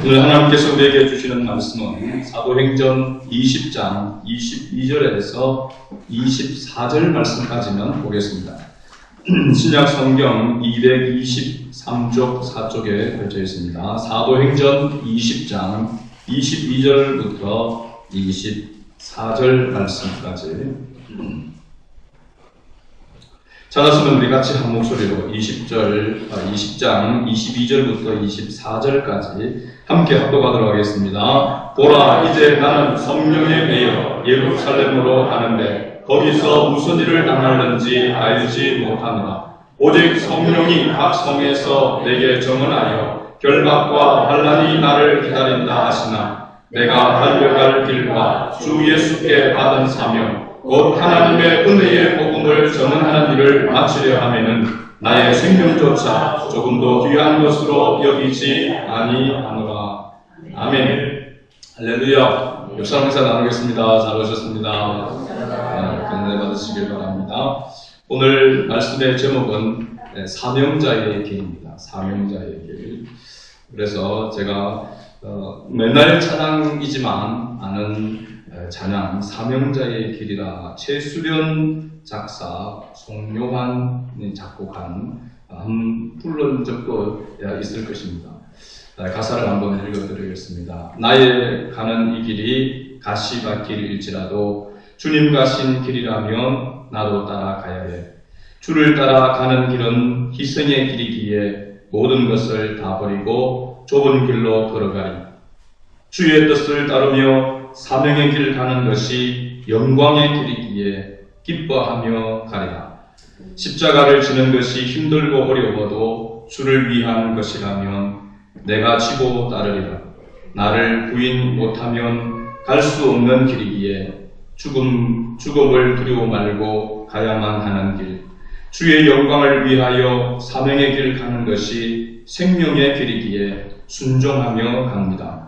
오늘 하나님께서 우리에게 주시는 말씀은 사도행전 20장 22절에서 24절 말씀까지만 보겠습니다. 신약 성경 223쪽 4쪽에 걸쳐 있습니다. 사도행전 20장 22절부터 24절 말씀까지 찾았으면 우리 같이 한 목소리로 20장 22절부터 24절까지 함께 합독하도록 하겠습니다. 보라, 이제 나는 성령에 매여 예루살렘으로 가는데 거기서 무슨 일을 당할는지 알지 못하노라. 오직 성령이 각 성에서 내게 정언하여 결박과 환난이 나를 기다린다 하시나 내가 달려갈 길과 주 예수께 받은 사명 곧 하나님의 은혜의 복음을 전하는 일을 마치려 하면은 나의 생명조차 조금도 귀한 것으로 여기지 아니하노라. 아멘. 할렐루야. 역사 행사 나누겠습니다. 잘 오셨습니다. 은혜 받으시길 바랍니다. 오늘 말씀의 제목은 사명자의 길입니다. 사명자의 길. 그래서 제가 맨날 찬양이지만 아는 찬양 사명자의 길이라 최수련 작사 송요한이 작곡한 부른 적도 있을 것입니다. 가사를 한번 읽어드리겠습니다. 나의 가는 이 길이 가시밭길일지라도 주님 가신 길이라면 나도 따라가야 해. 주를 따라가는 길은 희생의 길이기에 모든 것을 다 버리고 좁은 길로 걸어가리. 주의 뜻을 따르며 사명의 길 가는 것이 영광의 길이기에 기뻐하며 가리라. 십자가를 지는 것이 힘들고 어려워도 주를 위한 것이라면 내가 지고 따르리라. 나를 부인 못하면 갈 수 없는 길이기에 죽음을 두려워 말고 가야만 하는 길. 주의 영광을 위하여 사명의 길 가는 것이 생명의 길이기에 순종하며 갑니다.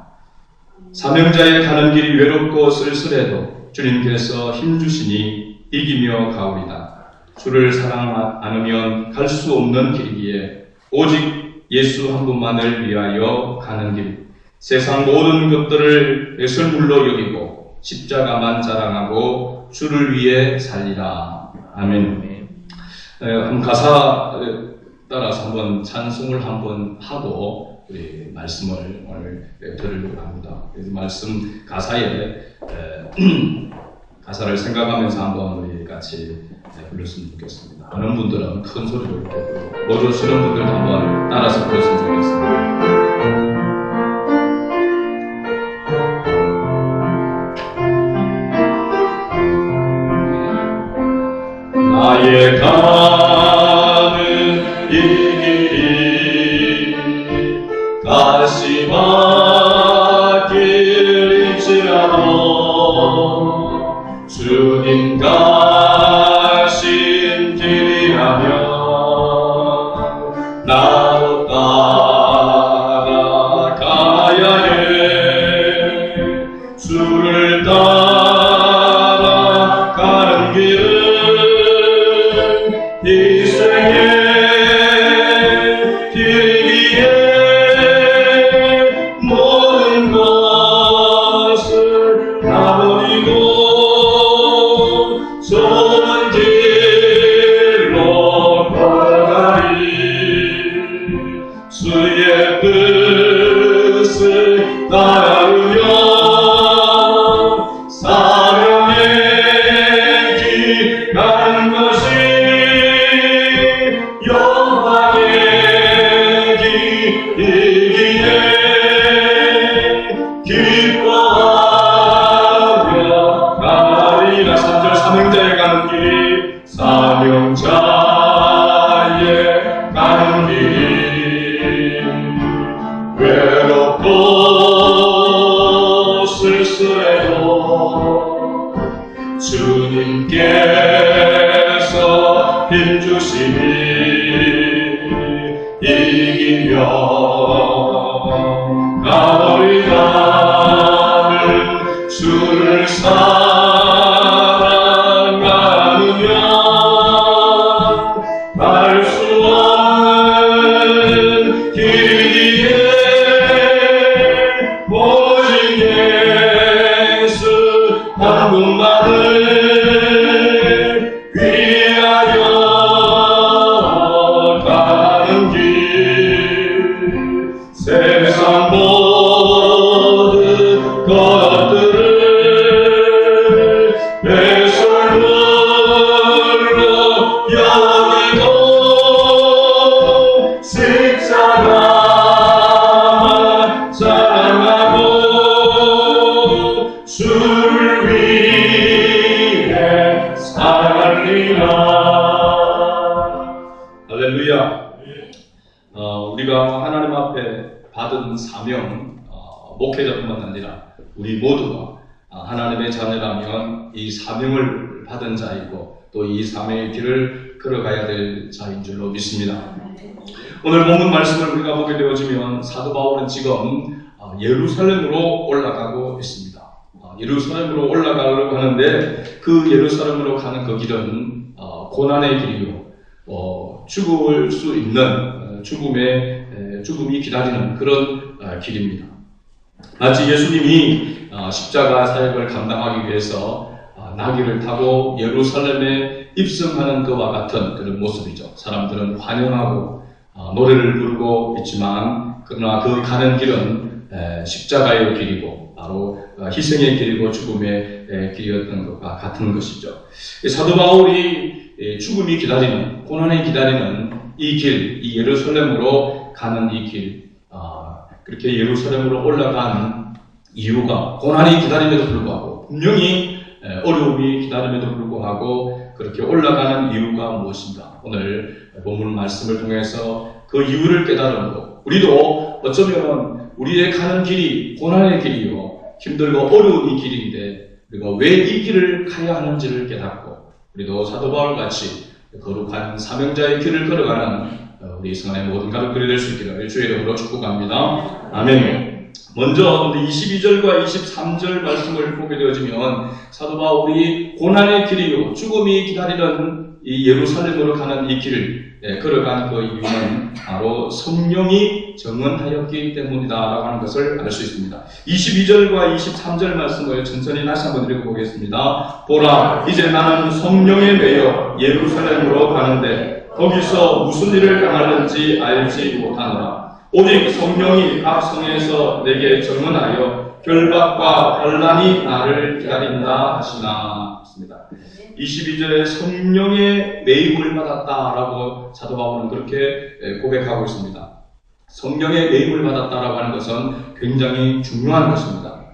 사명자의 가는 길이 외롭고 쓸쓸해도 주님께서 힘주시니 이기며 가오리다. 주를 사랑 않으면 갈 수 없는 길이기에 오직 예수 한 분만을 위하여 가는 길. 세상 모든 것들을 예술물로 여기고 십자가만 자랑하고 주를 위해 살리라. 아멘. 가사 따라서 한번 찬송을 한번 하고 우리 말씀을 오늘 들으려고 합니다. 그래서 말씀 가사를 생각하면서 한번 우리 같이 불렀으면 좋겠습니다. 아는 분들은 큰 소리로 이렇게 부르고 못 오시는 분들 한번 따라서 불렀으면 좋겠습니다. 나의 가는 이 길이 가시밭길일지라도 주님 가신 길이라면 나도 따라가야 해. 주를 따라가는 길은 희생의 길이기에 모든 것을 다 버리고 좁은 길로 걸어가리. 주의 뜻을 따르며 사명의 길 가는 것이 영광의 길이기에 기뻐하며 가리라. 3절 사명자의 가는 길. 사명자의 가는 길이 외롭고 쓸쓸해도 주님께서 힘주시니 이기며 가버리다는 주를 사랑하느냐 알 수 없는 길이기에 세상 모든 것들을 배설물로 여기고 십자가만 사랑하고 주를 위해 살리라. 할렐루야. 우리가 하나님 앞에 받은 사명, 목회자뿐만 아니라 우리 모두가 하나님의 자녀라면 이 사명을 받은 자이고 또 이 사명의 길을 걸어가야 될 자인 줄로 믿습니다. 오늘 본문 말씀을 우리가 보게 되어지면 사도 바울은 지금 예루살렘으로 올라가고 있습니다. 예루살렘으로 올라가려고 하는데 그 예루살렘으로 가는 그 길은 고난의 길이요, 죽을 수 있는 죽음이 기다리는 그런 길입니다. 마치 예수님이 십자가 사역을 감당하기 위해서 나귀를 타고 예루살렘에 입성하는 것과 같은 그런 모습이죠. 사람들은 환영하고 노래를 부르고 있지만 그러나 그 가는 길은 십자가의 길이고 바로 희생의 길이고 죽음의 길이었던 것과 같은 것이죠. 사도 바울이 죽음이 기다리는, 고난이 기다리는 이 길, 이 예루살렘으로 가는 이 길, 그렇게 예루살렘으로 올라간 이유가 고난이 기다림에도 불구하고 분명히 어려움이 기다림에도 불구하고 그렇게 올라가는 이유가 무엇인가? 오늘 본문 말씀을 통해서 그 이유를 깨달음으로 우리도 어쩌면 우리의 가는 길이 고난의 길이요, 힘들고 어려운 이 길인데 우리가 왜 이 길을 가야 하는지를 깨닫고 우리도 사도 바울같이 거룩한 사명자의 길을 걸어가는 우리 성안의 모든 가족들이 될 수 있기를 주의 이름으로 축복합니다. 아멘. 먼저 22절과 23절 말씀을 보게 되어지면 사도 바울이 고난의 길이요 죽음이 기다리는 이 예루살렘으로 가는 이 길을 걸어간 그 이유는 바로 성령이 정언하였기 때문이다라고 하는 것을 알 수 있습니다. 22절과 23절 말씀을 천천히 다시 한번 읽어보겠습니다. 보라, 이제 나는 성령에 매여 예루살렘으로 가는데 거기서 무슨 일을 당하는지 알지 못하노라. 오직 성령이 각 성에서 내게 정언하여 결박과 환난이 나를 기다린다 하시나 했습니다. 22절에 성령의 매임을 받았다라고 사도 바울은 그렇게 고백하고 있습니다. 성령의 매임을 받았다라고 하는 것은 굉장히 중요한 것입니다.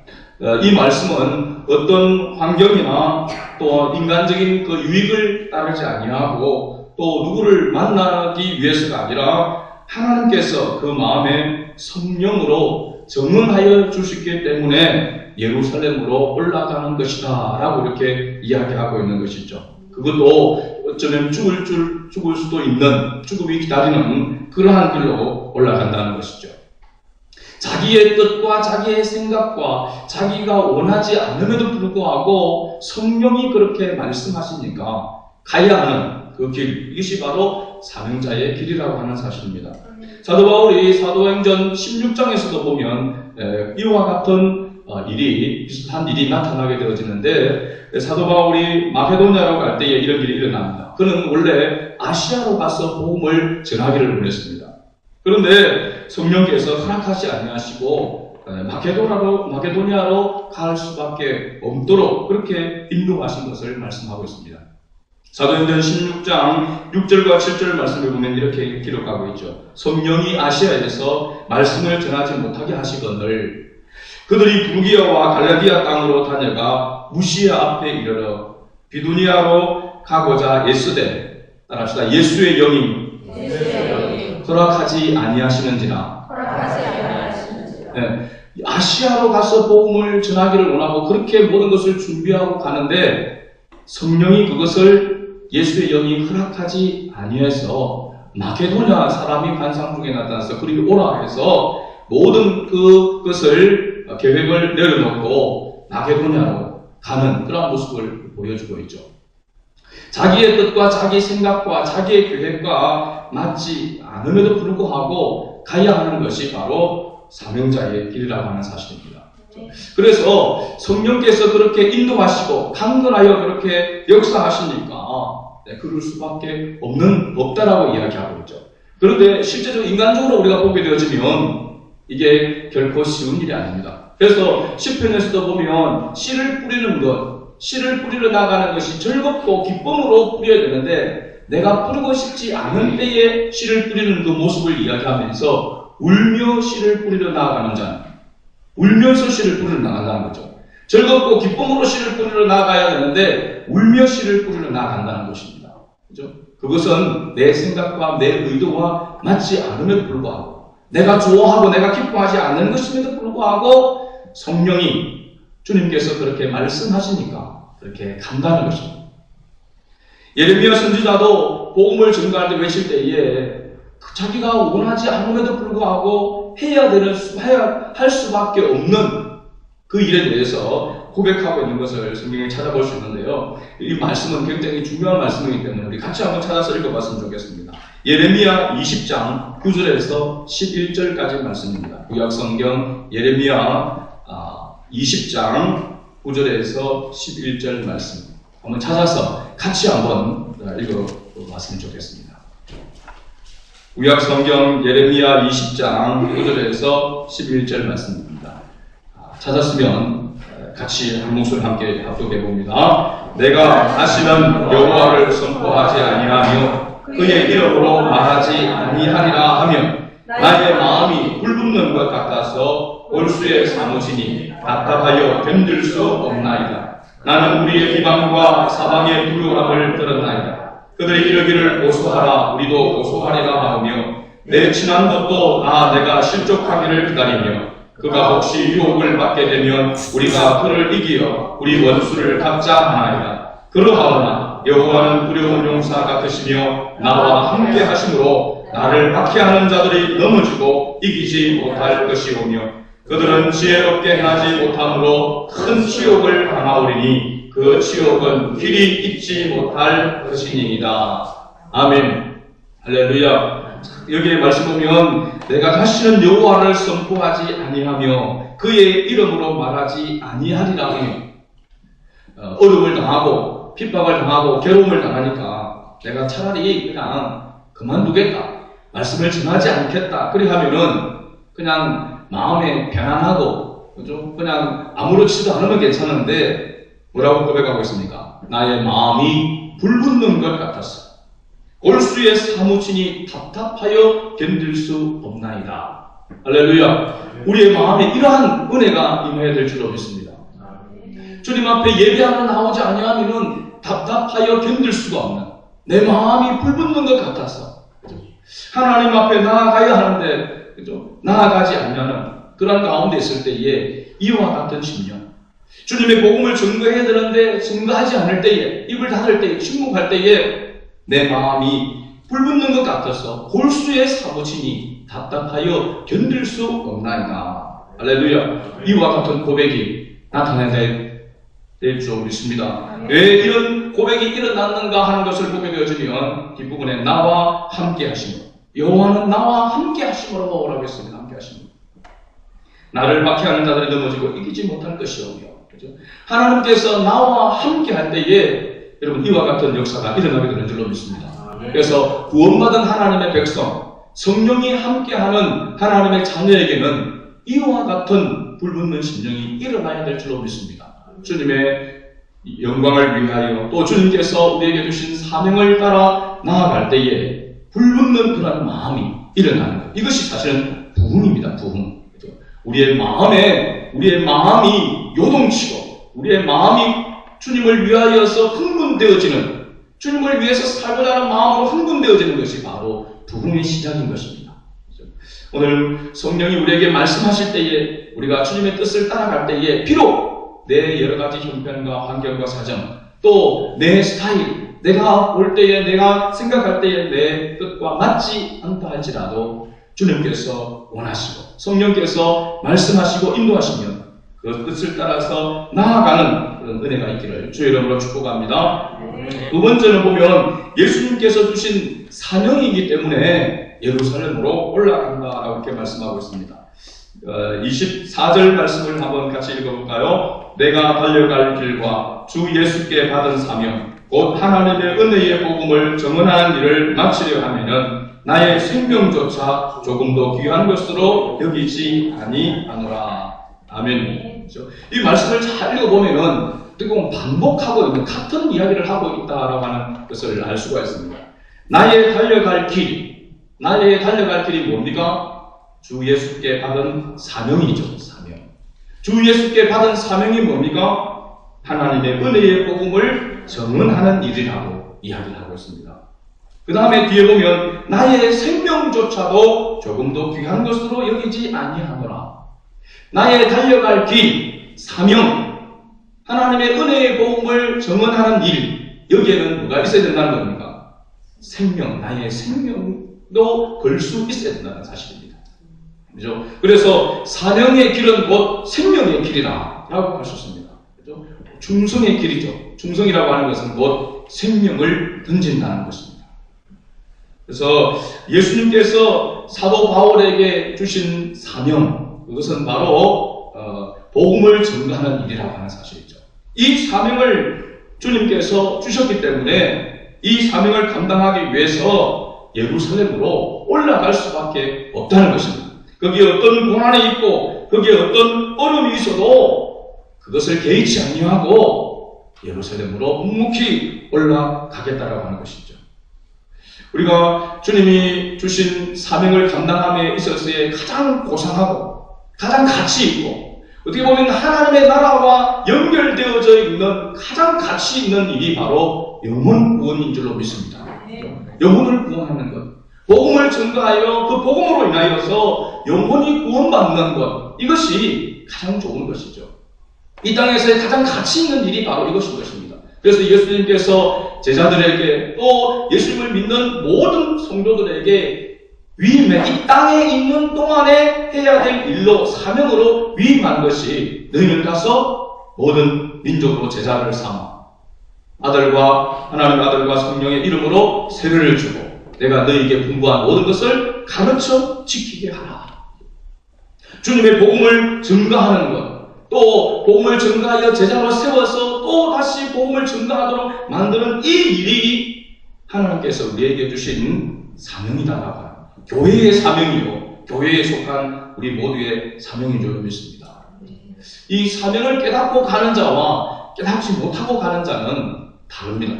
이 말씀은 어떤 환경이나 또 인간적인 그 유익을 따르지 아니하고 또 누구를 만나기 위해서가 아니라 하나님께서 그 마음에 성령으로 정언하여 주셨기 때문에 예루살렘으로 올라가는 것이다 라고 이렇게 이야기하고 있는 것이죠. 그것도 어쩌면 죽을 수도 있는, 죽음이 기다리는 그러한 길로 올라간다는 것이죠. 자기의 뜻과 자기의 생각과 자기가 원하지 않음에도 불구하고 성령이 그렇게 말씀하시니까 가야 하는 그 길, 이것이 바로 사명자의 길이라고 하는 사실입니다. 사도 바울이 사도행전 16장에서도 보면 이와 같은 비슷한 일이 나타나게 되어지는데 사도 바울이 마케도냐로 갈 때에 이런 일이 일어납니다. 그는 원래 아시아로 가서 복음을 전하기를 원했습니다. 그런데 성령께서 허락하지 아니하시고 마케도냐로 갈 수밖에 없도록 그렇게 인도하신 것을 말씀하고 있습니다. 사도행전 16장 6절과 7절 말씀을 보면 이렇게 기록하고 있죠. 성령이 아시아에서 말씀을 전하지 못하게 하시거늘 그들이 부르기아와 갈라디아 땅으로 다녀가 무시아 앞에 이르러 비두니아로 가고자 예수되 따라합시다. 예수의 영이 허락하지 아니하시는지라. 네. 아시아로 가서 복음을 전하기를 원하고 그렇게 모든 것을 준비하고 가는데 성령이 그것을 예수의 영이 허락하지 아니해서 마케도냐 사람이 환상 중에 나타나서 그리 오라 해서 모든 그것을 계획을 내려놓고 마케도냐로 가는 그런 모습을 보여주고 있죠. 자기의 뜻과 자기 생각과 자기의 계획과 맞지 않음에도 불구하고 가야 하는 것이 바로 사명자의 길이라고 하는 사실입니다. 그래서 성령께서 그렇게 인도하시고 강건하여 그렇게 역사하시니까 그럴 수밖에 없다라고 이야기하고 있죠. 그런데 실제로 인간적으로 우리가 보게 되어지면 이게 결코 쉬운 일이 아닙니다. 그래서 시편에서도 보면 씨를 뿌리는 것, 씨를 뿌리러 나가는 것이 즐겁고 기쁨으로 뿌려야 되는데 내가 뿌리고 싶지 않은 때에 씨를 뿌리는 그 모습을 이야기하면서 울며 씨를 뿌리러 나아가는 자는 울면서 씨를 뿌리러 나간다는 거죠. 즐겁고 기쁨으로 씨를 뿌리러 나가야 되는데 울며 씨를 뿌리러 나간다는 것입니다. 그죠? 그것은 내 생각과 내 의도와 맞지 않음에도 불구하고 내가 좋아하고 내가 기뻐하지 않는 것임에도 불구하고 성령이 주님께서 그렇게 말씀하시니까 그렇게 간다는 것입니다. 예레미야 선지자도 복음을 전가할 때 외칠 때에 자기가 원하지 않음에도 불구하고 할 수밖에 없는 그 일에 대해서 고백하고 있는 것을 성경에 찾아볼 수 있는데요. 이 말씀은 굉장히 중요한 말씀이기 때문에 우리 같이 한번 찾아서 읽어봤으면 좋겠습니다. 예레미야 20장 9절에서 11절까지 말씀입니다. 구약성경 예레미야 20장 9절에서 11절 말씀 한번 찾아서 같이 한번 읽어봤으면 좋겠습니다. 구약성경 예레미야 20장 9절에서 11절 말씀입니다. 찾았으면 같이 한 목소리 함께 합독해 봅니다. 내가 다시는 여호와를 선포하지 아니하며 그의 이름으로 말하지 아니하리라 하며 나의 마음이 불붙는 것 같아서 골수에 사무치니 답답하여 견딜 수 없나이다. 나는 우리의 비방과 사방의 두려움을 들었나이다. 그들이 이르기를 고소하라 우리도 고소하리라 하며 내 친한 것도 내가 실족하기를 기다리며 그가 혹시 유혹을 받게 되면 우리가 그를 이기어 우리 원수를 갚자 하나이다. 그러하오나 여호와는 두려운 용사 같으시며 나와 함께 하심으로 나를 박해하는 자들이 넘어지고 이기지 못할 것이오며 그들은 지혜롭게 행하지 못함으로 큰 치욕을 당하오리니 그 치욕은 길이 잊지 못할 것이니이다. 아멘. 할렐루야. 여기에 말씀 보면 내가 다시는 여호와를 선포하지 아니하며 그의 이름으로 말하지 아니하리라 하며 어려움을 당하고 핍박을 당하고 괴로움을 당하니까 내가 차라리 그냥 그만두겠다. 말씀을 전하지 않겠다. 그리 하면은 그냥 마음에 편안하고 그냥 아무렇지도 않으면 괜찮은데 뭐라고 고백하고 있습니까? 나의 마음이 불붙는 것 같았어. 골수에 사무치니 답답하여 견딜 수 없나이다. 할렐루야. 우리의 마음에 이러한 은혜가 임해야 될 줄로 믿습니다. 주님 앞에 예배하러 나오지 아니하면 답답하여 견딜 수가 없는 내 마음이 불붙는 것 같아서 하나님 앞에 나아가야 하는데 나아가지 않냐는 그런 가운데 있을 때에 이와 같은 심령 주님의 복음을 증거해야 되는데 증거하지 않을 때에 입을 닫을 때에 침묵할 때에 내 마음이 불붙는 것 같아서 골수에 사무치니 답답하여 견딜 수 없나이다. 할렐루야. 이와 같은 고백이 나타나야 될 줄 믿습니다. 왜 이런 고백이 일어났는가 하는 것을 보게 되어지면 뒷부분에 나와 함께 하심으로 여호와는 나와 함께 하심으로 뭐라고 했습니다. 함께 하심으로 나를 박해하는 자들이 넘어지고 이기지 못할 것이오며 그렇죠? 하나님께서 나와 함께 할 때에 여러분 이와 같은 역사가 일어나게 되는 줄로 믿습니다. 그래서 구원받은 하나님의 백성 성령이 함께하는 하나님의 자녀에게는 이와 같은 불붙는 심령이 일어나야 될 줄로 믿습니다. 주님의 영광을 위하여 또 주님께서 우리에게 주신 사명을 따라 나아갈 때에 불붙는 그런 마음이 일어나는 것. 이것이 사실은 부흥입니다. 부흥. 우리의 마음이 요동치고 우리의 마음이 주님을 위하여서 흥분되어지는 주님을 위해서 살고자 하는 마음으로 흥분되어지는 것이 바로 부흥의 시작인 것입니다. 오늘 성령이 우리에게 말씀하실 때에 우리가 주님의 뜻을 따라갈 때에 비록 내 여러 가지 형편과 환경과 사정 또 내 스타일 내가 볼 때에 내가 생각할 때에 내 뜻과 맞지 않다 할지라도 주님께서 원하시고 성령께서 말씀하시고 인도하시면 그 뜻을 따라서 나아가는 그런 은혜가 있기를 주의 이름으로 축복합니다. 두 번째는 보면 예수님께서 주신 사명이기 때문에 예루살렘으로 올라간다라고 이렇게 말씀하고 있습니다. 24절 말씀을 한번 같이 읽어볼까요? 내가 달려갈 길과 주 예수께 받은 사명 곧 하나님의 은혜의 복음을 증언하는 일을 마치려 하면은 나의 생명조차 조금 더 귀한 것으로 여기지 아니하노라. 아멘. 그렇죠? 이 말씀을 잘 읽어보면은 어떻게 반복하고 있는 같은 이야기를 하고 있다라고 하는 것을 알 수가 있습니다. 나의 달려갈 길이 뭡니까? 주 예수께 받은 사명이죠. 사명. 주 예수께 받은 사명이 뭡니까? 하나님의 은혜의 복음을 증언하는 일이라고 이야기를 하고 있습니다. 그 다음에 뒤에 보면 나의 생명조차도 조금 더 귀한 것으로 여기지 아니하노라. 나의 달려갈 길, 사명, 하나님의 은혜의 복음을 증언하는 일, 여기에는 뭐가 있어야 된다는 겁니까? 생명, 나의 생명도 걸 수 있어야 된다는 사실입니다. 그죠? 그래서 사명의 길은 곧 생명의 길이라 라고 할 수 있습니다. 그죠? 충성의 길이죠. 충성이라고 하는 것은 곧 생명을 던진다는 것입니다. 그래서 예수님께서 사도 바울에게 주신 사명, 그것은 바로 복음을 증거하는 일이라고 하는 사실이죠. 이 사명을 주님께서 주셨기 때문에 이 사명을 감당하기 위해서 예루살렘으로 올라갈 수밖에 없다는 것입니다. 거기에 어떤 고난이 있고 거기에 어떤 어려움이 있어도 그것을 개의치 아니하고 예루살렘으로 묵묵히 올라가겠다라고 하는 것이죠. 우리가 주님이 주신 사명을 감당함에 있어서의 가장 고상하고 가장 가치 있고 어떻게 보면 하나님의 나라와 연결되어져 있는 가장 가치 있는 일이 바로 영혼 구원인 줄로 믿습니다. 영혼을 구원하는 것, 복음을 증거하여 그 복음으로 인하여서 영혼이 구원받는 것, 이것이 가장 좋은 것이죠. 이 땅에서의 가장 가치 있는 일이 바로 이것인 것입니다. 그래서 예수님께서 제자들에게 또 예수님을 믿는 모든 성도들에게 위임해 이 땅에 있는 동안에 해야 될 일로 사명으로 위임한 것이 너희는 가서 모든 민족으로 제자를 삼아 하나님의 아들과 성령의 이름으로 세례를 주고 내가 너희에게 분부한 모든 것을 가르쳐 지키게 하라. 주님의 복음을 증거하는 것, 또 복음을 증거하여 제자로 세워서 또 다시 복음을 증거하도록 만드는 이 일이 하나님께서 우리에게 주신 사명이다라고 합니다. 교회의 사명이요, 교회에 속한 우리 모두의 사명인 줄 믿습니다. 이 사명을 깨닫고 가는 자와 깨닫지 못하고 가는 자는 다릅니다.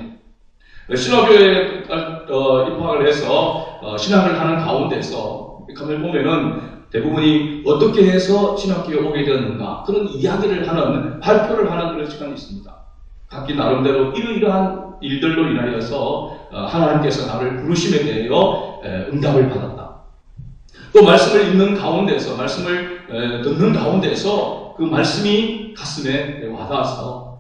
신학교에 입학을 해서 신학을 하는 가운데서 가만히 보면은 대부분이 어떻게 해서 신학교에 오게 되었는가 그런 이야기를 하는 발표를 하는 그런 시간이 있습니다. 각기 나름대로 이러이러한 일들로 인하여서 하나님께서 나를 부르심에 대하여 응답을 받았다. 또 말씀을 읽는 가운데서 말씀을 듣는 가운데서 그 말씀이 가슴에 와닿아서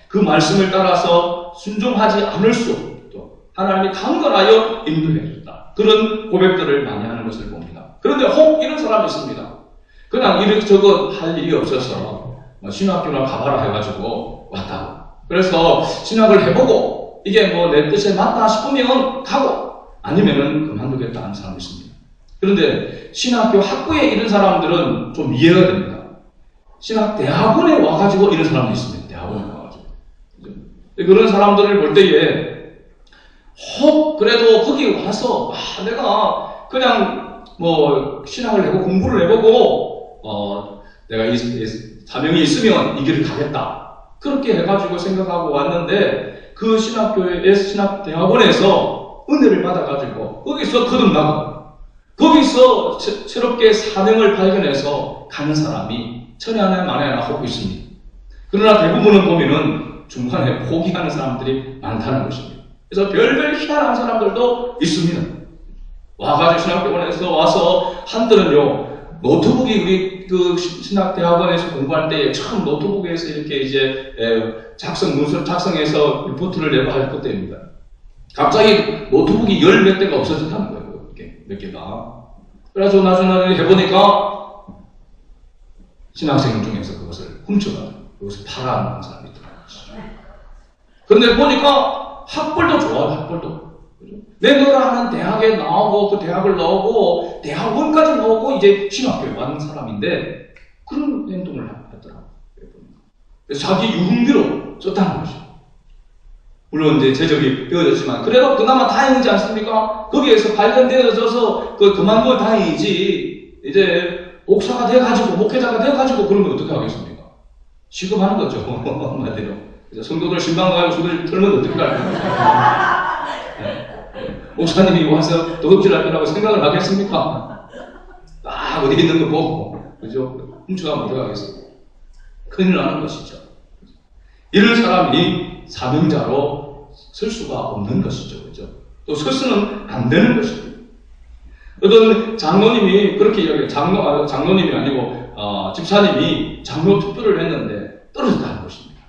그 말씀을 따라서 순종하지 않을 수 또 하나님이 강건하여 인도해 줬다. 그런 고백들을 많이 하는 것을 봅니다. 그런데 혹 이런 사람이 있습니다. 그냥 이것저것 할 일이 없어서 신학교나 가봐라 해가지고 왔다고. 그래서 신학을 해보고 이게 뭐 내 뜻에 맞다 싶으면 가고 아니면은 그만두겠다 하는 사람이 있습니다. 그런데 신학교 학부에 있는 사람들은 좀 이해가 됩니다. 신학대학원에 와가지고 이런 사람도 있습니다. 대학원에 와가지고. 그런 사람들을 볼 때에 혹 그래도 거기 와서 내가 그냥 뭐 신학을 해보고 공부를 해보고 내가 이 사명이 있으면 이 길을 가겠다. 그렇게 해가지고 생각하고 왔는데 그 신학대학원에서 은혜를 받아가지고 거기서 거듭나고 거기서 새롭게 사명을 발견해서 가는 사람이 천에 하나 만에 하나 혹 있습니다. 그러나 대부분은 보면은 중간에 포기하는 사람들이 많다는 것입니다. 그래서 별별 희한한 사람들도 있습니다. 와가지고 신학대학원에서 와서 한들은요 노트북이 우리 그 신학대학원에서 공부할 때 처음 노트북에서 이렇게 이제 문서를 작성해서 리포트를 내고 할 그때입니다. 갑자기 노트북이 열 몇 대가 없어졌다는 거예요. 이렇게 몇 개가. 그래서 나중에 해보니까 신학생 중에서 그것을 훔쳐가지고 그것을 팔아하는 사람이 있더라고요. 그런데 보니까 학벌도 좋아요. 학벌도. 내가 하는 대학에 나오고 그 대학을 나오고 대학원까지 나오고 이제 신학교에 왔는 사람인데 그런 행동을 하더라고요. 그래서 자기 유흥비로 썼다는 거죠. 물론 이제 제적이 되어졌지만 그래도 그나마 다행이지 않습니까? 거기에서 발견되어져서 그만두어 다행이지. 이제 목사가 돼가지고 목회자가 돼가지고 그러면 어떻게 하겠습니까? 시급하는 거죠. 한마디로. 성도들 신방 가고 소리를 틀면 어떻게 할까요? 목사님이 와서 도둑질 할 거라고 생각을 하겠습니까? 딱 어디 있는 거 보고, 그죠? 훔쳐가면 어떡하겠습니까? 큰일 나는 것이죠. 이런 사람이 사명자로 설 수가 없는 것이죠. 그죠? 또 서서는 안 되는 것입니다. 어떤 장로님이 그렇게 이야기해요. 장로님이 아니고, 집사님이 장로 투표를 했는데 떨어졌다는 것입니다.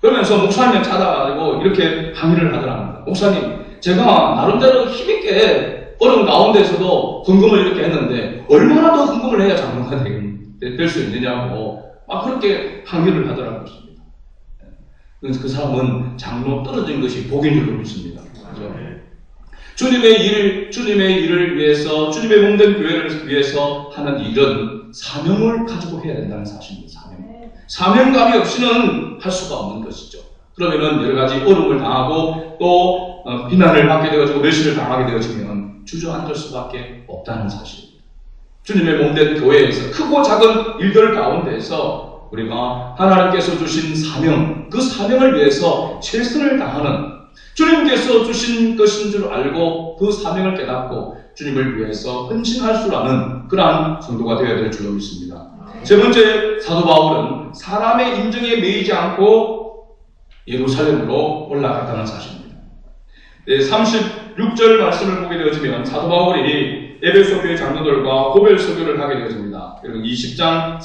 그러면서 목사님을 찾아가지고 이렇게 항의를 하더랍니다. 목사님, 제가 나름대로 힘있게 어려운 가운데서도 헌금을 이렇게 했는데 얼마나 더 헌금을 해야 장로가 될 수 있느냐고 막 그렇게 항의를 하더라는 것입니다. 그래서 그 사람은 장로 떨어진 것이 복인 줄로 믿습니다. 그렇죠? 주님의 일을 위해서, 주님의 몸된 교회를 위해서 하는 일은 사명을 가지고 해야 된다는 사실입니다. 사명감이 없이는 할 수가 없는 것이죠. 그러면은 여러 가지 어려움을 당하고 또 비난을 받게 되어지고 멸시를 당하게 되어지면 주저앉을 수밖에 없다는 사실입니다. 주님의 몸된 교회에서 크고 작은 일들 가운데서 우리가 하나님께서 주신 사명, 그 사명을 위해서 최선을 다하는, 주님께서 주신 것인 줄 알고 그 사명을 깨닫고 주님을 위해서 헌신할 줄 아는 그러한 성도가 되어야 될 줄로 믿습니다. 세 번째, 사도 바울은 사람의 인정에 매이지 않고 예루살렘으로 올라갔다는 사실입니다. 36절 말씀을 보게 되어지면 사도 바울이 에베소 교회 장로들과 고별 설교를 하게 되어집니다. 그리고 20장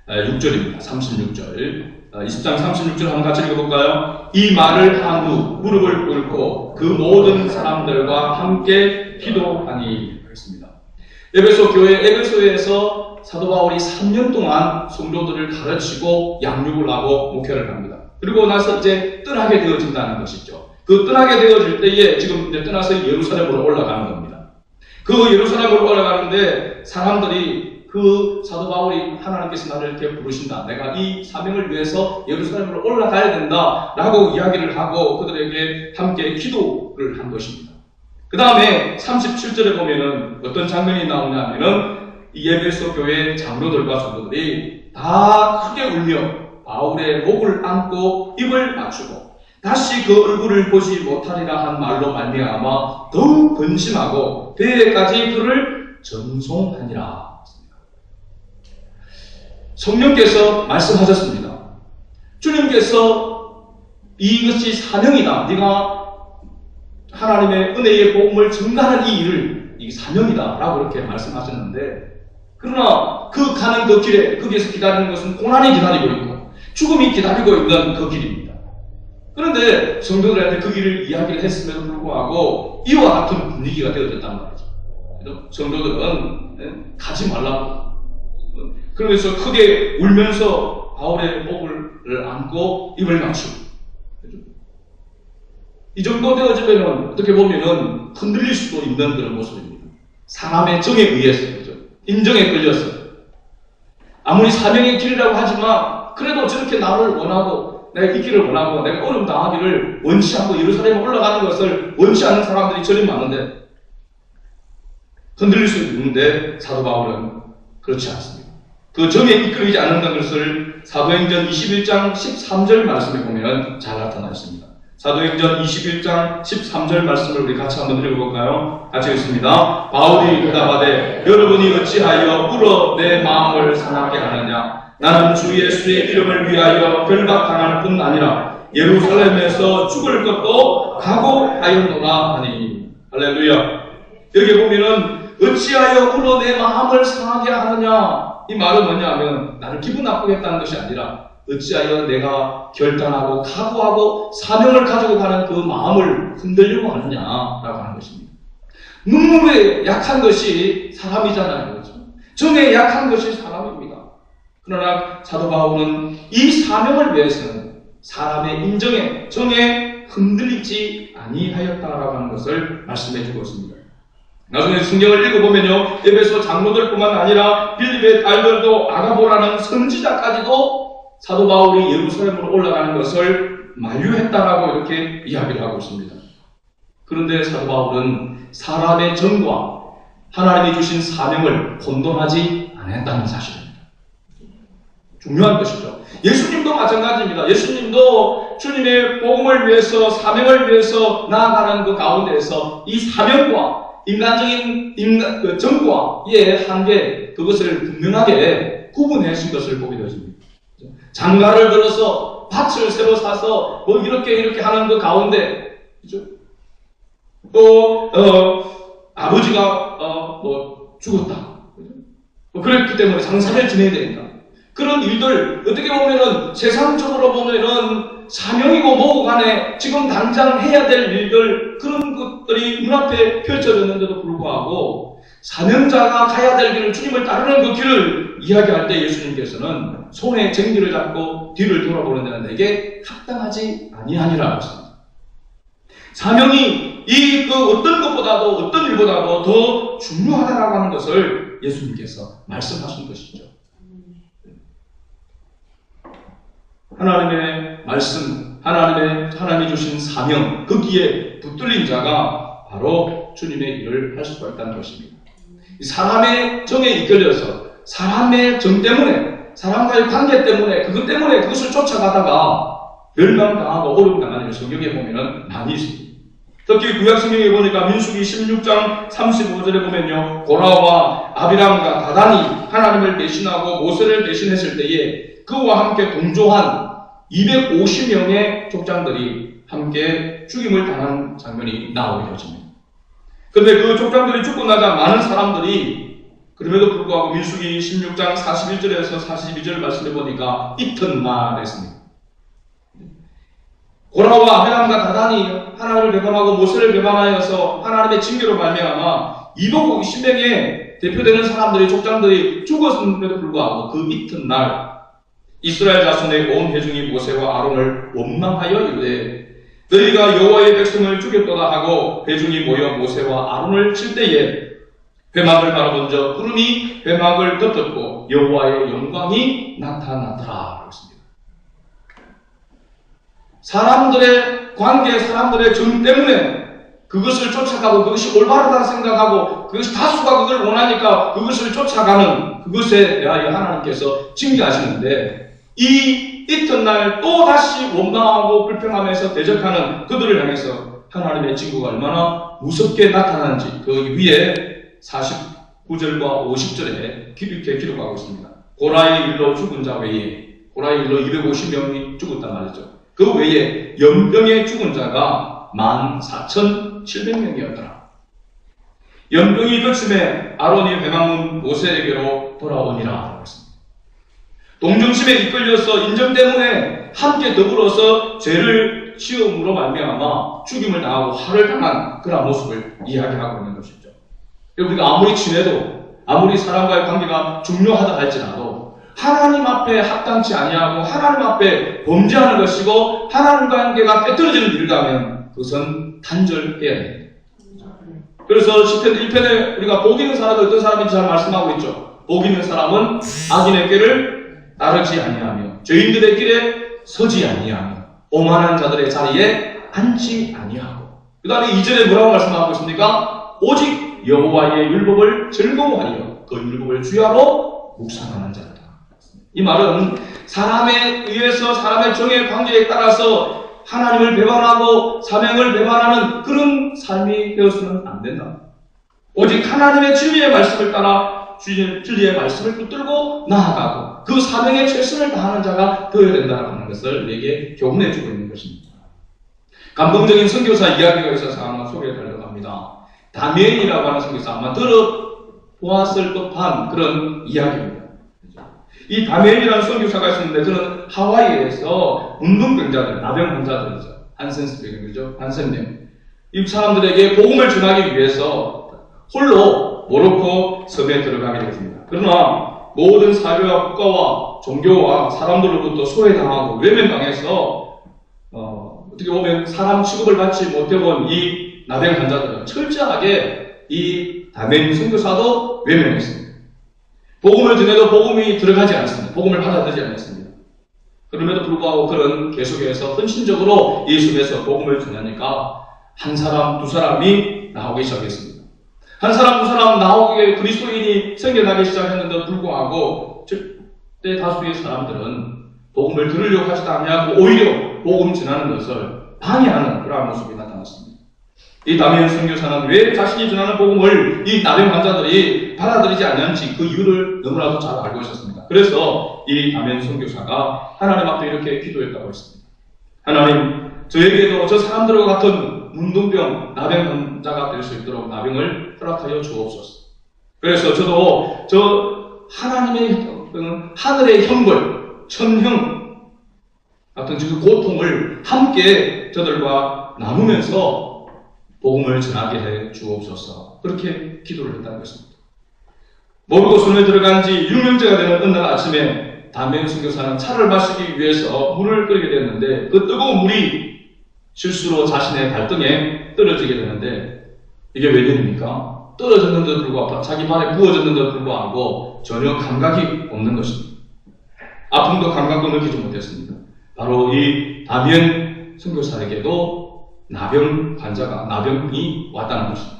36절입니다. 36절. 20장 36절 한번 같이 읽어볼까요? 이 말을 한 후 무릎을 꿇고 그 모든 사람들과 함께 기도하니 그랬습니다. 에베소 교회 에베소에서 사도 바울이 3년 동안 성도들을 가르치고 양육을 하고 목회를 합니다. 그리고 나서 이제 떠나게 되어진다는 것이죠. 그 떠나게 되어질 때에 지금 이제 떠나서 예루살렘으로 올라가는 겁니다. 그 예루살렘으로 올라가는데 사람들이 그 사도 바울이 하나님께서 나를 이렇게 부르신다. 내가 이 사명을 위해서 예루살렘으로 올라가야 된다. 라고 이야기를 하고 그들에게 함께 기도를 한 것입니다. 그 다음에 37절에 보면은 어떤 장면이 나오냐면은 이 에베소 교회 장로들과 성도들이 다 크게 울며 바울의 목을 안고 입을 맞추고 다시 그 얼굴을 보지 못하리라 한 말로 말미암아 더욱 근심하고 대회까지 그를 전송하니라. 성령께서 말씀하셨습니다. 주님께서 이것이 사명이다. 네가 하나님의 은혜의 복음을 증가하는 이 일을 이 사명이다 라고 이렇게 말씀하셨는데, 그러나 그 가는 그 길에 거기에서 기다리는 것은 고난이 기다리고 있고 죽음이 기다리고 있는 그 길입니다. 그런데 성도들한테 그 길을 이야기를 했음에도 불구하고 이와 같은 분위기가 되어졌단 말이죠. 성도들은 가지 말라고, 그러면서 크게 울면서 바울의 목을 안고 입을 맞추고, 이 정도 되어지면 어떻게 보면은 흔들릴 수도 있는 그런 모습입니다. 사람의 정에 의해서, 그죠? 인정에 끌려서. 아무리 사명의 길이라고 하지만, 그래도 저렇게 나를 원하고, 내가 있기를 원하고, 내가 어려움 당하기를 원치 않고 예루살렘에 올라가는 것을 원치 않는 사람들이 저리 많은데, 흔들릴 수 있는데, 사도 바울은 그렇지 않습니다. 그 정에 이끌리지 않는다는 것을 사도행전 21장 13절 말씀에 보면 잘 나타나 있습니다. 사도행전 21장 13절 말씀을 우리 같이 한번 읽어볼까요? 같이 읽습니다. 바울이 대답하되 여러분이 어찌하여 울어 내 마음을 상하게 하느냐? 나는 주 예수의 이름을 위하여 결박당할 뿐 아니라 예루살렘에서 죽을 것도 각오하였노라 하니. 할렐루야. 여기 보면은 어찌하여 울어 내 마음을 상하게 하느냐? 이 말은 뭐냐면 나를 기분 나쁘게 했다는 것이 아니라 어찌하여 내가 결단하고 각오하고 사명을 가지고 가는 그 마음을 흔들려고 하느냐라고 하는 것입니다. 눈물에 약한 것이 사람이잖아요. 그렇죠? 정에 약한 것이 사람입니다. 그러나 사도 바울은 이 사명을 위해서는 사람의 인정에, 정에 흔들리지 아니하였다라고 하는 것을 말씀해 주고 있습니다. 나중에 성경을 읽어보면요, 에베소 장로들뿐만 아니라 빌립의 딸들도 아가보라는 선지자까지도 사도 바울이 예루살렘으로 올라가는 것을 만류했다라고 이렇게 이야기를 하고 있습니다. 그런데 사도 바울은 사람의 정과 하나님이 주신 사명을 혼돈하지 않았다는 사실입니다. 중요한 것이죠. 예수님도 마찬가지입니다. 예수님도 주님의 복음을 위해서, 사명을 위해서 나아가는 그 가운데에서 이 사명과 인간적인 정과의 한계, 그것을 분명하게 구분하신 것을 보게 되었습니다. 장가를 들어서 밭을 새로 사서 뭐 이렇게 하는 그 가운데, 그죠? 또 아버지가 죽었다. 그랬기 때문에 장사를 지내야 된다. 그런 일들, 어떻게 보면은 세상적으로 보면은 사명이고 뭐고 간에 지금 당장 해야 될 일들, 그런 것들이 눈앞에 펼쳐졌는데도 불구하고 사명자가 가야 될 길을, 주님을 따르는 그 길을 이야기할 때 예수님께서는 손에 쟁기를 잡고 뒤를 돌아보는 데는 내게 합당하지 아니하니라 하셨습니다. 사명이 어떤 것보다도, 어떤 일보다도 더 중요하다라고 하는 것을 예수님께서 말씀하신 것이죠. 하나님의 말씀, 하나님이 주신 사명, 거기에 붙들린 자가 바로 주님의 일을 할 수가 있다는 것입니다. 사람의 정에 이끌려서, 사람의 정 때문에, 사람과의 관계 때문에, 그것 때문에 그것을 쫓아가다가 멸망당하고 어려움 당하는 일 성경에 보면은 많이 있습니다. 특히 구약성경에 보니까 민수기 16장 35절에 보면요, 고라와 아비람과 다단이 하나님을 대신하고 모세를 대신했을 때에 그와 함께 동조한 250명의 족장들이 함께 죽임을 당한 장면이 나오게 되었습니다. 그런데 그 족장들이 죽고 나자 많은 사람들이, 그럼에도 불구하고 민수기 16장 41절에서 42절 말씀해 보니까 이튿날 했습니다. 고라와 아비람과 다단이 하나님을 배반하고 모세를 배반하여서 하나님의 징계로 말미암아 250명의 대표되는 사람들이, 족장들이 죽었음에도 불구하고 그 이튿날 이스라엘 자손의 온 회중이 모세와 아론을 원망하여 이르되 너희가 여호와의 백성을 죽였도다 하고 회중이 모여 모세와 아론을 칠 때에 회막을 바라본즉 구름이 회막을 덮었고 여호와의 영광이 나타나더라 그랬습니다. 사람들의 관계, 사람들의 정 때문에 그것을 쫓아가고 그것이 올바르다 생각하고 그것이 다수가 그걸 원하니까 그것을 쫓아가는 그것에 대하여 하나님께서 징계하시는데, 이 이튿날 또 다시 원망하고 불평하면서 대적하는 그들을 향해서 하나님의 징계가 얼마나 무섭게 나타나는지 그 위에 49절과 50절에 이렇게 기록하고 있습니다. 고라의 일로 죽은 자 외에, 고라의 일로 250명이 죽었단 말이죠. 그 외에 연병에 죽은 자가 14,700명이었더라. 연병이 그침에 아론이 회막문 모세에게로 돌아오니라. 동정심에 이끌려서 인정 때문에 함께 더불어서 죄를 지음으로 말미암아 죽임을 당하고 화를 당한 그런 모습을 이야기하고 있는 것이죠. 우리가 아무리 친해도, 아무리 사람과의 관계가 중요하다 할지라도 하나님 앞에 합당치 아니하고 하나님 앞에 범죄하는 것이고 하나님과의 관계가 깨뜨려지는 일이라면 그것은 단절해야 됩니다. 그래서 시편 1편에 우리가 복 있는 사람은 어떤 사람인지 잘 말씀하고 있죠. 복 있는 사람은 악인의 길을 따르지 아니하며 죄인들의 길에 서지 아니하며 오만한 자들의 자리에 앉지 아니하고, 그 다음에 2절에 뭐라고 말씀하고 있습니까? 오직 여호와의 율법을 즐거워하여 그 율법을 주야로 묵상하는 자다. 이 말은 사람에 의해서, 사람의 정의 관계에 따라서 하나님을 배반하고 사명을 배반하는 그런 삶이 되어서는 안 된다. 오직 하나님의 진리의 말씀을 따라 진리의 말씀을 붙들고 나아가고 그 사명에 최선을 다하는 자가 되어야 된다는 것을 내게 교훈해주고 있는 것입니다. 감동적인 선교사 이야기가 있어서 아마 소개해드리려고 합니다. 다미엘이라고 하는 선교사, 아마 들어보았을 법한 그런 이야기입니다. 이 다미엘이라는 선교사가 있었는데 그는 하와이에서 문둥병자들, 나병 환자들이죠. 한센스병이죠. 한센병. 이 사람들에게 복음을 전하기 위해서 홀로 모로코 섬에 들어가게 됐습니다. 그러나 모든 사회와 국가와 종교와 사람들로부터 소외당하고 외면당해서 어떻게 보면 사람 취급을 받지 못해본 이 나병 환자들은 철저하게 이 다미엘 선교사도 외면했습니다. 복음을 전해도 복음이 들어가지 않습니다. 복음을 받아들이지 않았습니다. 그럼에도 불구하고 그런 계속해서 헌신적으로 예수께서 복음을 전하니까 한 사람, 두 사람이 나오기 시작했습니다. 한 사람, 두 사람 나오게 그리스도인이 생겨나기 시작했는데도 불구하고 대다수의 사람들은 복음을 들으려고 하지도 않냐고 오히려 복음 전하는 것을 방해하는 그러한 모습이 나타났습니다. 이 다미엔 선교사는 왜 자신이 전하는 복음을 이 나병 환자들이 받아들이지 않는지 그 이유를 너무나도 잘 알고 있었습니다. 그래서 이 다미엔 선교사가 하나님 앞에 이렇게 기도했다고 했습니다. 하나님, 저에게도 저 사람들과 같은 문둥병, 나병 환자가 될 수 있도록 나병을 허락하여 주옵소서. 그래서 저도 저 하나님의 하늘의 형벌, 천형 같은 그 고통을 함께 저들과 나누면서 복음을 전하게 해 주옵소서. 그렇게 기도를 했다는 것입니다. 모르고 손에 들어간 지 6년째가 되는 어느 날 아침에 다미엔 선교사는 차를 마시기 위해서 물을 끓이게 됐는데 그 뜨거운 물이 실수로 자신의 발등에 떨어지게 되는데 이게 웬일입니까? 떨어졌는데도 불구하고 자기 발에 부어졌는데도 불구하고 전혀 감각이 없는 것입니다. 아픔도 감각도 느끼지 못했습니다. 바로 이 다미엔 선교사에게도 나병 환자가, 나병이 왔다는 것입니다.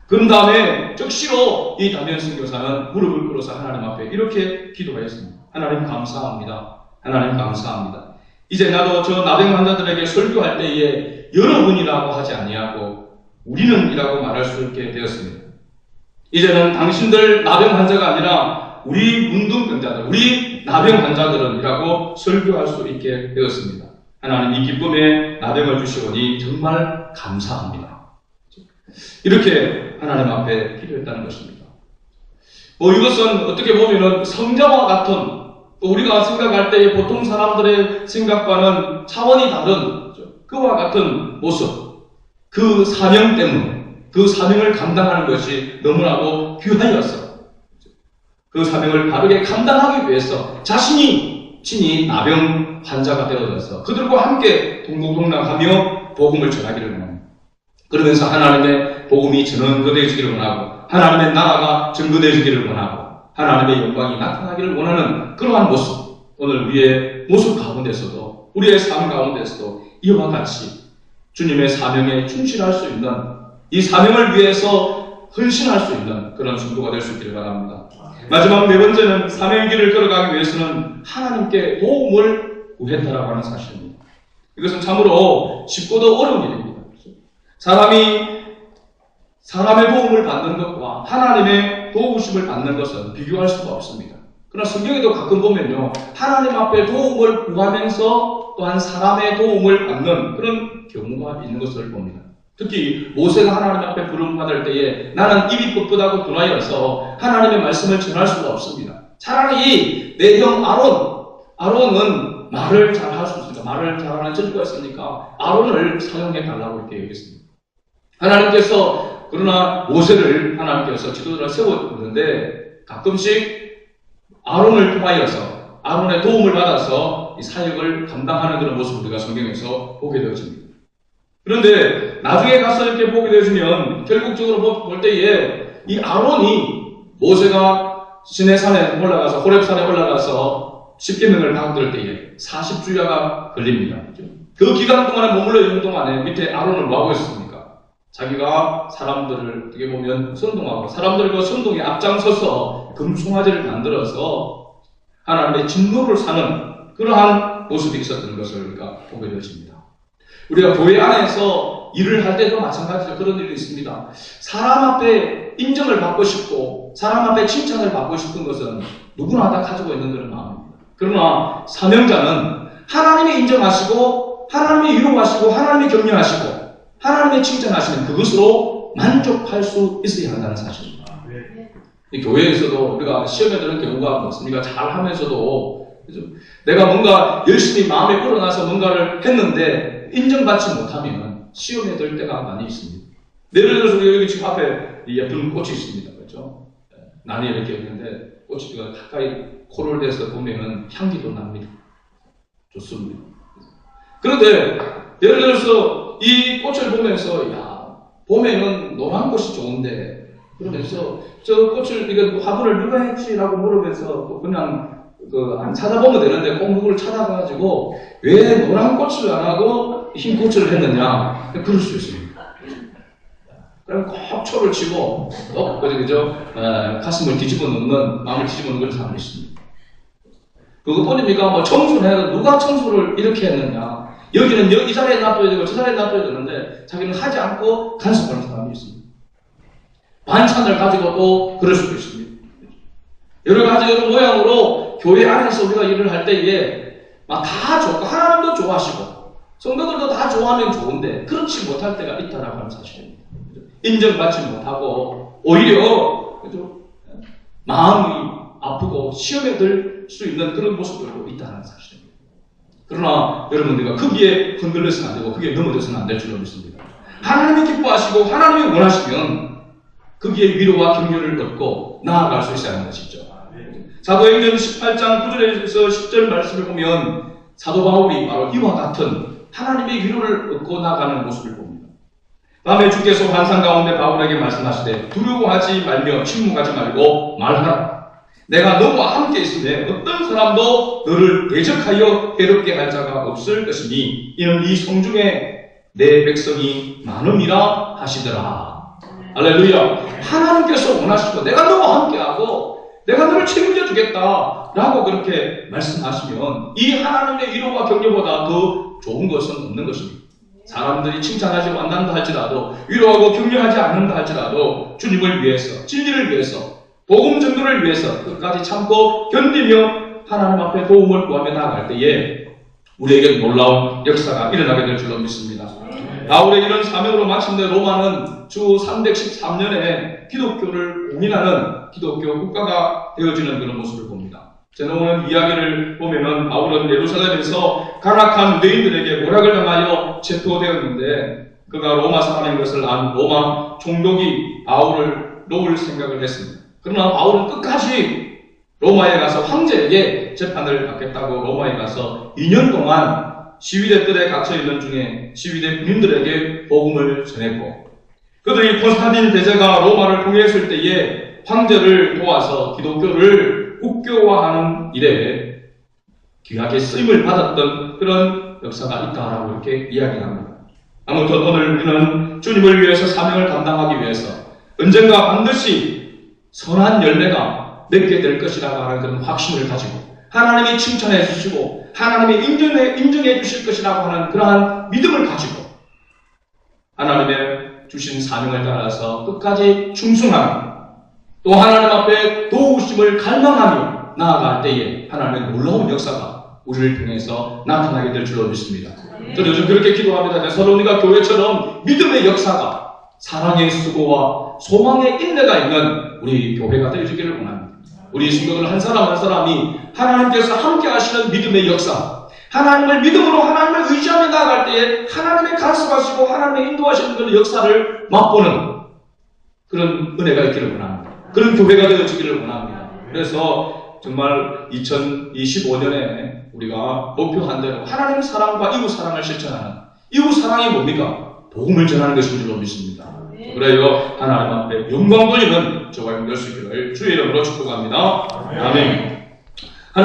그런 다음에 즉시로 이 다미엔 선교사는 무릎을 꿇어서 하나님 앞에 이렇게 기도했습니다. 하나님 감사합니다. 하나님 감사합니다. 이제 나도 저 나병 환자들에게 설교할 때에 여러분이라고 하지 아니하고 우리는 이라고 말할 수 있게 되었습니다. 이제는 당신들 나병 환자가 아니라 우리 문둥병자들, 우리 나병 환자들은 이라고 설교할 수 있게 되었습니다. 하나님 이 기쁨에 나병을 주시오니 정말 감사합니다. 이렇게 하나님 앞에 기도했다는 것입니다. 이것은 어떻게 보면 성자와 같은 우리가 생각할 때 보통 사람들의 생각과는 차원이 다른 그와 같은 모습, 그 사명 때문에 그 사명을 감당하는 것이 너무나도 귀하였어. 그 사명을 바르게 감당하기 위해서 자신이 친히 나병 환자가 되어져서 그들과 함께 동고동락하며 복음을 전하기를 원합니다. 그러면서 하나님의 복음이 전언되어지기를 원하고 하나님의 나라가 증거되어지기를 원하고 하나님의 영광이 나타나기를 원하는 그러한 모습, 오늘 우리의 모습 가운데서도 우리의 삶 가운데서도 이와 같이 주님의 사명에 충실할 수 있는 이 사명을 위해서 헌신할 수 있는 그런 성도가 될 수 있기를 바랍니다. 마지막 네 번째는 사명의 길을 걸어가기 위해서는 하나님께 도움을 구했다라고 하는 사실입니다. 이것은 참으로 쉽고도 어려운 일입니다. 사람의 도움을 받는 것과 하나님의 도우심을 받는 것은 비교할 수가 없습니다. 그러나 성경에도 가끔 보면요, 하나님 앞에 도움을 구하면서 또한 사람의 도움을 받는 그런 경우가 있는 것을 봅니다. 특히 모세가 하나님 앞에 부름받을 때에 나는 입이 뻣뻣하고 둔하여서 하나님의 말씀을 전할 수가 없습니다. 차라리 내 형 아론은 말을 잘할 수 있으니까, 말을 잘하는 저주가 있으니까 아론을 사용해 달라고 이렇게 얘기했습니다. 하나님께서 그러나 모세를 하나님께서 지도자를 세웠는데 가끔씩 아론을 통하여서 아론의 도움을 받아서 이 사역을 감당하는 그런 모습을 우리가 성경에서 보게 되어집니다. 그런데 나중에 가서 이렇게 보게 되어지면 결국적으로 볼 때에 이 아론이 모세가 시내산에 올라가서 호렙산에 올라가서 십계명을 받을 때에 40주야가 걸립니다. 그 기간 동안에 머물러 있는 동안에 밑에 아론을 뭐하고 있었습니까? 자기가 사람들을 어떻게 보면 선동하고 사람들과 선동에 앞장서서 금송아지를 만들어서 하나님의 진노를 사는 그러한 모습이 있었던 것을 우리가 보게 되어집니다. 우리가 교회 안에서 일을 할 때도 마찬가지로 그런 일이 있습니다. 사람 앞에 인정을 받고 싶고 사람 앞에 칭찬을 받고 싶은 것은 누구나 다 가지고 있는 그런 마음입니다. 그러나 사명자는 하나님이 인정하시고 하나님이 위로하시고 하나님이 격려하시고 하나님의 칭찬하시는 그것으로 만족할 수 있어야 한다는 사실입니다. 이 교회에서도 우리가 시험에 드는 경우가 많습니다. 잘하면서도 내가 뭔가 열심히 마음에 우러나서 뭔가를 했는데 인정받지 못하면 시험에 들 때가 많이 있습니다. 예를 들어서 여기 지금 앞에 예쁜 꽃이 있습니다. 그렇죠? 난이 이렇게 있는데 꽃이 가까이 코를 대서 보면 향기도 납니다. 좋습니다. 그런데 예를 들어서 이 꽃을 보면서 야, 봄에는 노란 꽃이 좋은데 그러면서 저 꽃을 이거 화분을 누가 했지라고 물으면서 그냥 안 찾아보면 되는데 꼭 누구를 찾아가지고 왜 노란 꽃을 안 하고 흰 꽃을 했느냐? 그럴 수 있습니다. 그럼 꼭 초를 치고 또 그죠? 가슴을 뒤집어 놓는, 마음을 뒤집어 놓는 그런 사람이 있습니다. 그것뿐입니까? 뭐 청소를 해도 누가 청소를 이렇게 했느냐? 여기는 이 자리에 놔둬야 되고 저 자리에 놔둬야 되는데 자기는 하지 않고 간섭하는 사람이 있습니다. 반찬을 가지고도 그럴 수도 있습니다. 여러 가지 여러 모양으로 교회 안에서 우리가 일을 할 때에 막 다 좋고 하나님도 좋아하시고 성도들도 다 좋아하면 좋은데 그렇지 못할 때가 있다라고 하는 사실입니다. 인정받지 못하고 오히려 그죠? 마음이 아프고 시험에 들 수 있는 그런 모습들도 있다는 사실입니다. 그러나 여러분들과 거기에 흔들려서는 안 되고 거기에 넘어져서는 안 될 줄로 믿습니다. 하나님이 기뻐하시고 하나님이 원하시면 거기에 위로와 격려를 얻고 나아갈 수 있어야 하는 것이죠. 사도행전 18장 9절에서 10절 말씀을 보면 사도 바울이 바로 이와 같은 하나님의 위로를 얻고 나가는 모습을 봅니다. 다음에 주께서 환상 가운데 바울에게 말씀하시되 두려워하지 말며 침묵하지 말고 말하라. 내가 너와 함께 있으되 어떤 사람도 너를 대적하여 해롭게 할 자가 없을 것이니 이는 이 성중에 내 백성이 많음이라 하시더라. 할렐루야. 하나님께서 원하시고 내가 너와 함께하고 내가 너를 책임져 주겠다 라고 그렇게 말씀하시면 이 하나님의 위로와 격려보다 더 좋은 것은 없는 것입니다. 사람들이 칭찬하지 않는다 할지라도 위로하고 격려하지 않는다 할지라도 주님을 위해서 진리를 위해서 복음 전도를 위해서 끝까지 참고 견디며 하나님 앞에 도움을 구하며 나아갈 때에 우리에게 놀라운 역사가 일어나게 될 줄로 믿습니다. 바울의 이런 사명으로 마침내 로마는 주 313년에 기독교를 공인하는 기독교 국가가 되어지는 그런 모습을 봅니다. 저는 오늘 이야기를 보면은 바울은 예루살렘에서 간악한 유대인들에게 모략을 당하여 체포되었는데 그가 로마 사람인 것을 안 로마 총독이 바울을 놓을 생각을 했습니다. 그러나 바울은 끝까지 로마에 가서 황제에게 재판을 받겠다고 로마에 가서 2년 동안 시위대 뜰에 갇혀있는 중에 시위대 군인들에게 복음을 전했고 그들이 콘스탄틴 대제가 로마를 통일했을 때에 황제를 도와서 기독교를 국교화하는 일에 귀하게 쓰임을 받았던 그런 역사가 있다라고 이렇게 이야기합니다. 아무튼 오늘 우리는 주님을 위해서 사명을 감당하기 위해서 언젠가 반드시 선한 열매가 맺게 될 것이라고 하는 그런 확신을 가지고 하나님이 칭찬해 주시고 하나님이 인정해 주실 것이라고 하는 그러한 믿음을 가지고 하나님의 주신 사명을 따라서 끝까지 충성하며 또 하나님 앞에 도우심을 갈망하며 나아갈 때에 하나님의 놀라운 역사가 우리를 통해서 나타나게 될 줄로 믿습니다. 저는 요즘 그렇게 기도합니다. 데살로니가 교회처럼 믿음의 역사가 사랑의 수고와 소망의 인내가 있는 우리 교회가 되어지기를 원합니다. 우리 성도들 한 사람 한 사람이 하나님께서 함께 하시는 믿음의 역사, 하나님을 믿음으로 하나님을 의지하며 나아갈 때에 하나님의 간섭하시고 하나님의 인도하시는 그런 역사를 맛보는 그런 은혜가 있기를 원합니다. 그런 교회가 되어지기를 원합니다. 그래서 정말 2025년에 우리가 목표한 대로 하나님 사랑과 이웃 사랑을 실천하는 이웃 사랑이 뭡니까? 복음을 전하는 것인 줄로 믿습니다. 그래요 하나님 앞에 영광 돌리는 저와 여러분 될 수 있기를 주의 이름으로 축복합니다. 아멘.